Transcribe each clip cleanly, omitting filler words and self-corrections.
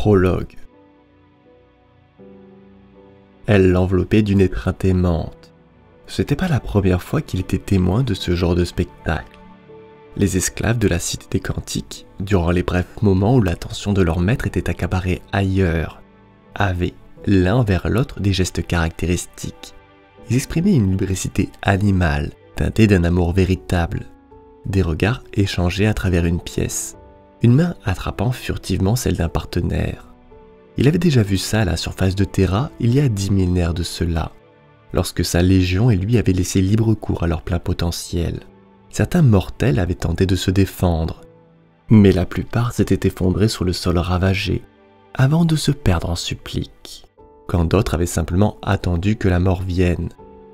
Prologue. Elle l'enveloppait d'une étreinte aimante. C'était pas la première fois qu'il était témoin de ce genre de spectacle. Les esclaves de la cité des Cantiques, durant les brefs moments où l'attention de leur maître était accaparée ailleurs, avaient, l'un vers l'autre, des gestes caractéristiques. Ils exprimaient une lubricité animale, teintée d'un amour véritable. Des regards échangés à travers une pièce, une main attrapant furtivement celle d'un partenaire. Il avait déjà vu ça à la surface de Terra il y a 10 millénaires de cela, lorsque sa légion et lui avaient laissé libre cours à leur plein potentiel. Certains mortels avaient tenté de se défendre, mais la plupart s'étaient effondrés sur le sol ravagé, avant de se perdre en suppliques. Quand d'autres avaient simplement attendu que la mort vienne,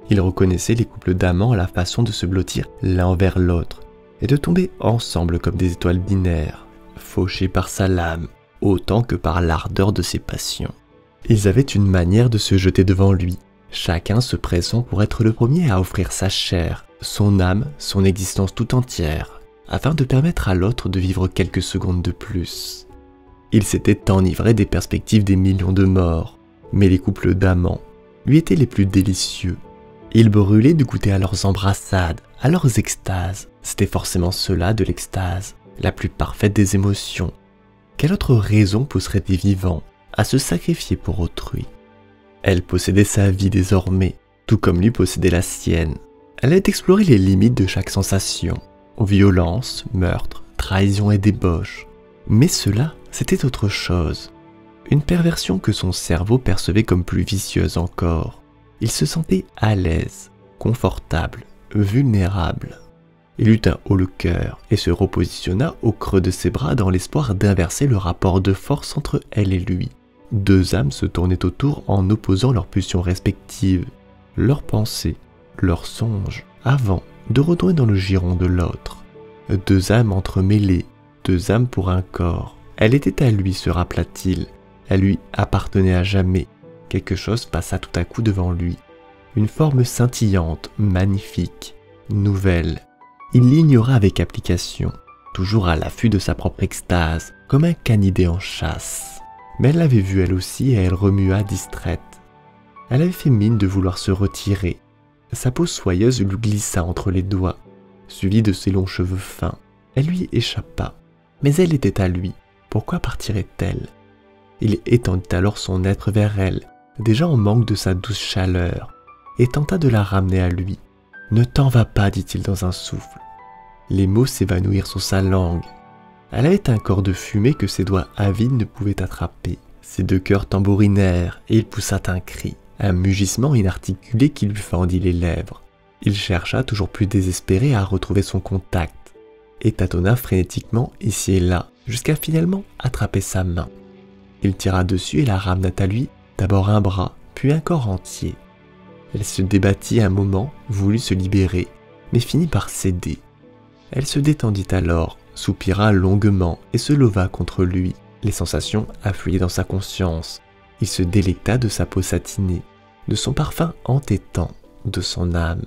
ils reconnaissaient les couples d'amants à la façon de se blottir l'un vers l'autre, et de tomber ensemble comme des étoiles binaires, fauchés par sa lame, autant que par l'ardeur de ses passions. Ils avaient une manière de se jeter devant lui, chacun se pressant pour être le premier à offrir sa chair, son âme, son existence tout entière, afin de permettre à l'autre de vivre quelques secondes de plus. Il s'était enivré des perspectives des millions de morts, mais les couples d'amants lui étaient les plus délicieux. Il brûlait de goûter à leurs embrassades, à leurs extases. C'était forcément cela de l'extase, la plus parfaite des émotions. Quelle autre raison pousserait des vivants à se sacrifier pour autrui? Elle possédait sa vie désormais, tout comme lui possédait la sienne. Elle avait exploré les limites de chaque sensation, violence, meurtre, trahison et débauche. Mais cela, c'était autre chose. Une perversion que son cerveau percevait comme plus vicieuse encore. Il se sentait à l'aise, confortable, vulnérable. Il eut un haut le cœur et se repositionna au creux de ses bras dans l'espoir d'inverser le rapport de force entre elle et lui. Deux âmes se tournaient autour en opposant leurs pulsions respectives, leurs pensées, leurs songes, avant de retourner dans le giron de l'autre. Deux âmes entremêlées, deux âmes pour un corps. Elle était à lui, se rappela-t-il. Elle lui appartenait à jamais. Quelque chose passa tout à coup devant lui. Une forme scintillante, magnifique, nouvelle. Il l'ignora avec application, toujours à l'affût de sa propre extase, comme un canidé en chasse. Mais elle l'avait vue elle aussi et elle remua distraite. Elle avait fait mine de vouloir se retirer. Sa peau soyeuse lui glissa entre les doigts, suivie de ses longs cheveux fins. Elle lui échappa, mais elle était à lui. Pourquoi partirait-elle? Il étendit alors son être vers elle, déjà en manque de sa douce chaleur, et tenta de la ramener à lui. « Ne t'en vas pas », dit-il dans un souffle. Les mots s'évanouirent sur sa langue. Elle avait un corps de fumée que ses doigts avides ne pouvaient attraper. Ses deux cœurs tambourinèrent, et il poussa un cri, un mugissement inarticulé qui lui fendit les lèvres. Il chercha toujours plus désespéré à retrouver son contact, et tâtonna frénétiquement ici et là, jusqu'à finalement attraper sa main. Il tira dessus et la ramena à lui, d'abord un bras, puis un corps entier. Elle se débattit un moment, voulut se libérer, mais finit par céder. Elle se détendit alors, soupira longuement et se leva contre lui. Les sensations affluaient dans sa conscience. Il se délecta de sa peau satinée, de son parfum entêtant, de son âme.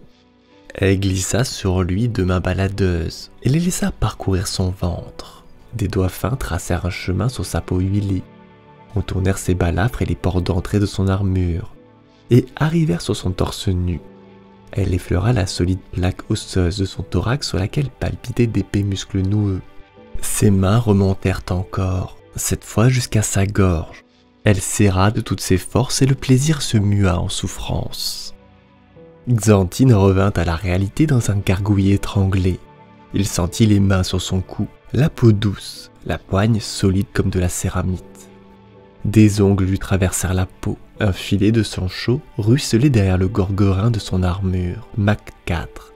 Elle glissa sur lui de mains baladeuses et les laissa parcourir son ventre. Des doigts fins tracèrent un chemin sur sa peau huilée, contournèrent ses balafres et les portes d'entrée de son armure, et arrivèrent sur son torse nu. Elle effleura la solide plaque osseuse de son thorax sur laquelle palpitaient d'épais muscles noueux. Ses mains remontèrent encore, cette fois jusqu'à sa gorge. Elle serra de toutes ses forces et le plaisir se mua en souffrance. Xantine revint à la réalité dans un gargouillis étranglé. Il sentit les mains sur son cou, la peau douce, la poigne solide comme de la céramite. Des ongles lui traversèrent la peau, un filet de sang chaud ruisselait derrière le gorguerin de son armure, Mach 4.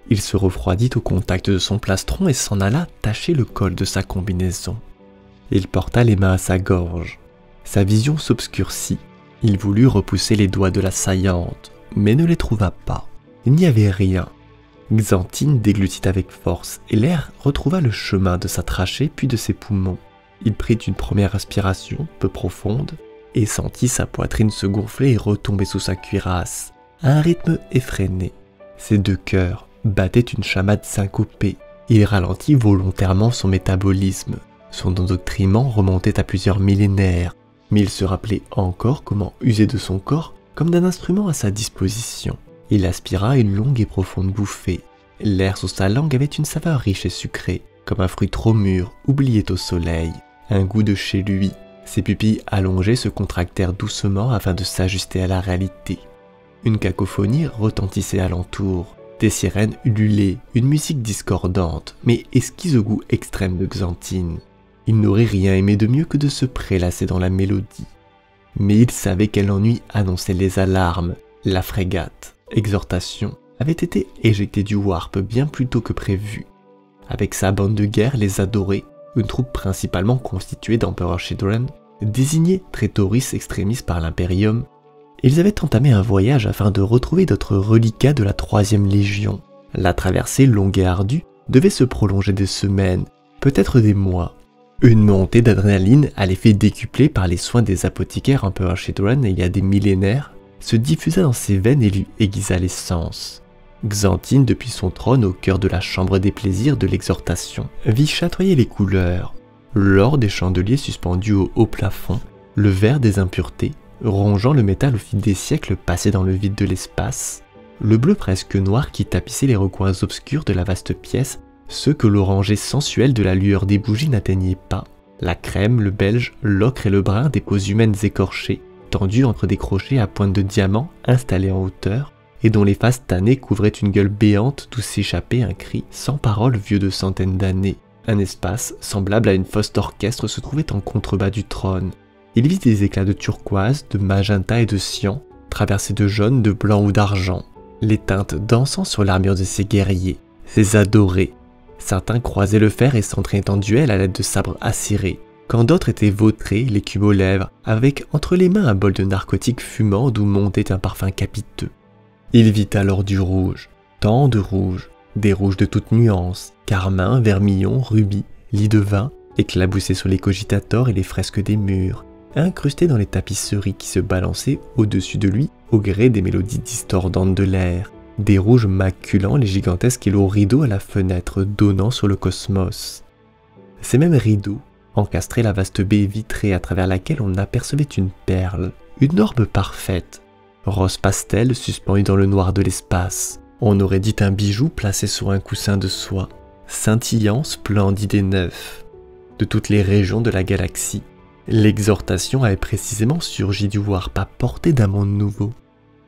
Il se refroidit au contact de son plastron et s'en alla tâcher le col de sa combinaison. Il porta les mains à sa gorge. Sa vision s'obscurcit. Il voulut repousser les doigts de l'assaillante, mais ne les trouva pas. Il n'y avait rien. Xantine déglutit avec force et l'air retrouva le chemin de sa trachée puis de ses poumons. Il prit une première respiration, peu profonde, et sentit sa poitrine se gonfler et retomber sous sa cuirasse, à un rythme effréné. Ses deux cœurs battaient une chamade syncopée. Il ralentit volontairement son métabolisme, Son endoctrinement remontait à plusieurs millénaires, mais il se rappelait encore comment user de son corps comme d'un instrument à sa disposition. Il aspira une longue et profonde bouffée. L'air sous sa langue avait une saveur riche et sucrée, comme un fruit trop mûr, oublié au soleil, un goût de chez lui. Ses pupilles allongées se contractèrent doucement afin de s'ajuster à la réalité. Une cacophonie retentissait alentour. Des sirènes ululaient, une musique discordante, mais esquisse au goût extrême de Xanthine. Il n'aurait rien aimé de mieux que de se prélasser dans la mélodie. Mais il savait quel ennui annonçait les alarmes. La frégate, Exhortation, avait été éjectée du Warp bien plus tôt que prévu. Avec sa bande de guerre, les Adorés, une troupe principalement constituée d'Empereur Children, désignés Praetoris Extremis par l'Imperium, ils avaient entamé un voyage afin de retrouver d'autres reliquats de la 3e Légion. La traversée longue et ardue devait se prolonger des semaines, peut-être des mois. Une montée d'adrénaline à l'effet décuplé par les soins des apothicaires Empereur Children il y a des millénaires se diffusa dans ses veines et lui aiguisa les sens. Xanthine, depuis son trône au cœur de la chambre des plaisirs de l'exhortation, vit chatoyer les couleurs, l'or des chandeliers suspendus au haut plafond, le vert des impuretés, rongeant le métal au fil des siècles passés dans le vide de l'espace, le bleu presque noir qui tapissait les recoins obscurs de la vaste pièce, ceux que l'oranger sensuel de la lueur des bougies n'atteignait pas, la crème, le belge, l'ocre et le brun des peaux humaines écorchées, tendues entre des crochets à pointe de diamant installés en hauteur, et dont les faces tannées couvraient une gueule béante d'où s'échappait un cri sans parole vieux de centaines d'années. Un espace semblable à une fosse d'orchestre se trouvait en contrebas du trône. Il vit des éclats de turquoise, de magenta et de cyan, traversés de jaune, de blanc ou d'argent, les teintes dansant sur l'armure de ses guerriers, ses adorés. Certains croisaient le fer et s'entraînaient en duel à l'aide de sabres acérés, quand d'autres étaient vautrés, l'écume aux lèvres, avec entre les mains un bol de narcotique fumant d'où montait un parfum capiteux. Il vit alors du rouge, tant de rouge, des rouges de toutes nuances, carmin, vermillon, rubis, lit de vin, éclaboussés sur les cogitators et les fresques des murs, incrustés dans les tapisseries qui se balançaient au-dessus de lui au gré des mélodies discordantes de l'air, des rouges maculant les gigantesques îlots rideaux à la fenêtre donnant sur le cosmos. Ces mêmes rideaux encastraient la vaste baie vitrée à travers laquelle on apercevait une perle, une orbe parfaite, rose pastel suspendu dans le noir de l'espace. On aurait dit un bijou placé sur un coussin de soie, scintillant, splendide et neuf. De toutes les régions de la galaxie, l'exhortation avait précisément surgi du Warp à portée d'un monde nouveau.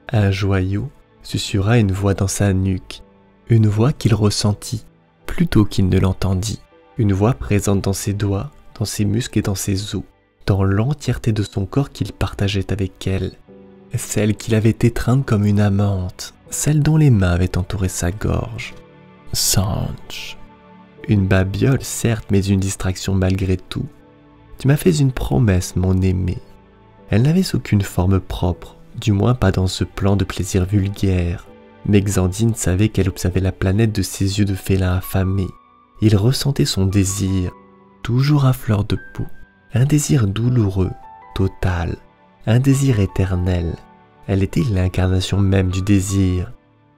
Un joyau susurra une voix dans sa nuque, une voix qu'il ressentit, plutôt qu'il ne l'entendit, une voix présente dans ses doigts, dans ses muscles et dans ses os, dans l'entièreté de son corps qu'il partageait avec elle, celle qu'il avait étreinte comme une amante, celle dont les mains avaient entouré sa gorge. Sange. Une babiole, certes, mais une distraction malgré tout. Tu m'as fait une promesse, mon aimé. Elle n'avait aucune forme propre, du moins pas dans ce plan de plaisir vulgaire. Mais Xanthine savait qu'elle observait la planète de ses yeux de félin affamé. Il ressentait son désir, toujours à fleur de peau. Un désir douloureux, total, un désir éternel. Elle était l'incarnation même du désir,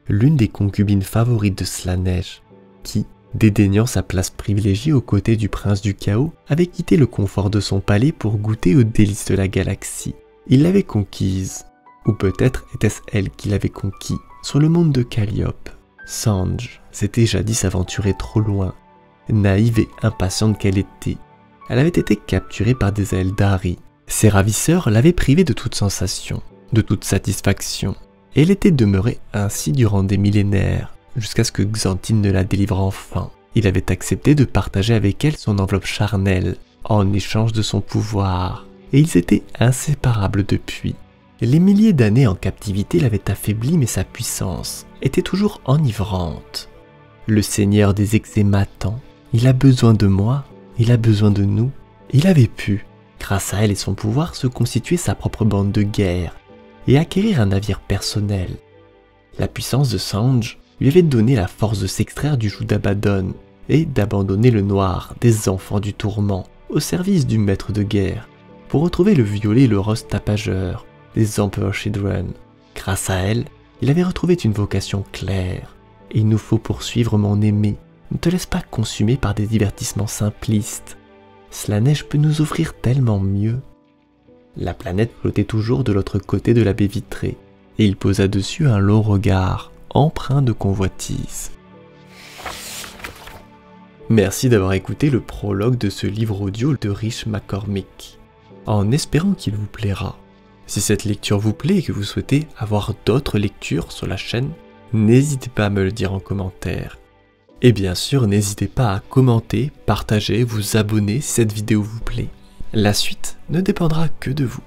l'une des concubines favorites de Slaanesh, qui, dédaignant sa place privilégiée aux côtés du prince du chaos, avait quitté le confort de son palais pour goûter aux délices de la galaxie. Il l'avait conquise, ou peut-être était-ce elle qui l'avait conquis, sur le monde de Calliope. Sange s'était jadis aventurée trop loin, naïve et impatiente qu'elle était. Elle avait été capturée par des Eldari. Ses ravisseurs l'avaient privée de toute sensation, de toute satisfaction, et elle était demeurée ainsi durant des millénaires, jusqu'à ce que Xanthine ne la délivre enfin. Il avait accepté de partager avec elle son enveloppe charnelle, en échange de son pouvoir, et ils étaient inséparables depuis. Les milliers d'années en captivité l'avaient affaibli, mais sa puissance était toujours enivrante. Le seigneur des exématants, il a besoin de moi, il a besoin de nous. Il avait pu, grâce à elle et son pouvoir, se constituer sa propre bande de guerre et acquérir un navire personnel. La puissance de Sange lui avait donné la force de s'extraire du joug d'Abaddon et d'abandonner le noir des enfants du tourment au service du maître de guerre pour retrouver le violet et le rose tapageur des Emperor Children. Grâce à elle, il avait retrouvé une vocation claire. Et il nous faut poursuivre, mon aimé. Ne te laisse pas consumer par des divertissements simplistes. la neige peut nous offrir tellement mieux. La planète flottait toujours de l'autre côté de la baie vitrée, et il posa dessus un long regard, empreint de convoitise. Merci d'avoir écouté le prologue de ce livre audio de Rich McCormick, en espérant qu'il vous plaira. Si cette lecture vous plaît et que vous souhaitez avoir d'autres lectures sur la chaîne, n'hésitez pas à me le dire en commentaire. Et bien sûr, n'hésitez pas à commenter, partager, vous abonner si cette vidéo vous plaît. La suite ne dépendra que de vous.